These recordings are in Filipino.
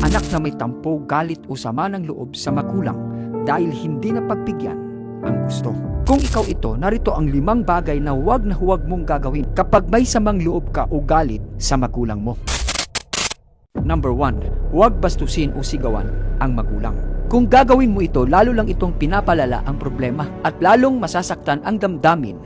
anak na may tampo, galit o sama ng loob sa magulang dahil hindi na pagbigyan ang gusto. Kung ikaw ito, narito ang 5 bagay na huwag mong gagawin kapag may samang loob ka o galit sa magulang mo. Number 1, huwag bastusin o sigawan ang magulang. Kung gagawin mo ito, lalo lang itong pinapalala ang problema at lalong masasaktan ang damdamin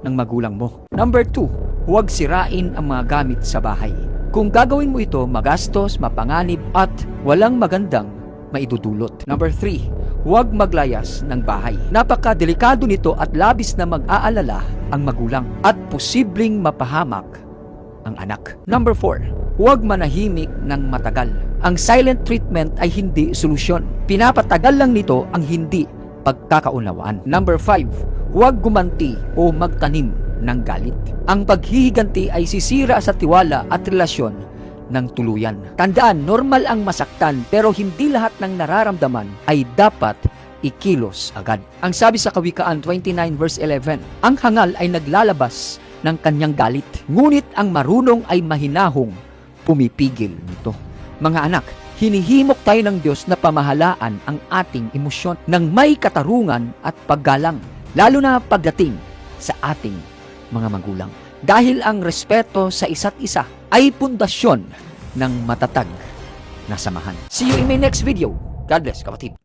ng magulang mo. Number 2, huwag sirain ang mga gamit sa bahay. Kung gagawin mo ito, magastos, mapanganib at walang magandang maidudulot. Number 3, huwag maglayas ng bahay. Napakadelikado nito at labis na mag-aalala ang magulang at posibleng mapahamak ang anak. Number 4, huwag manahimik ng matagal. Ang silent treatment ay hindi solusyon. Pinapatagal lang nito ang hindi pagkakaunawaan. Number 5, huwag gumanti o magtanim ng galit. Ang paghihiganti ay sisira sa tiwala at relasyon ng tuluyan. Tandaan, normal ang masaktan pero hindi lahat ng nararamdaman ay dapat ikilos agad. Ang sabi sa Kawikaan 29 verse 11, ang hangal ay naglalabas ng kanyang galit, ngunit ang marunong ay mahinahong pumipigil nito. Mga anak, hinihimok tayo ng Diyos na pamahalaan ang ating emosyon ng may katarungan at paggalang, lalo na pagdating sa ating mga magulang. Dahil ang respeto sa isa't isa ay pundasyon ng matatag na samahan. See you in my next video. God bless, kapatid.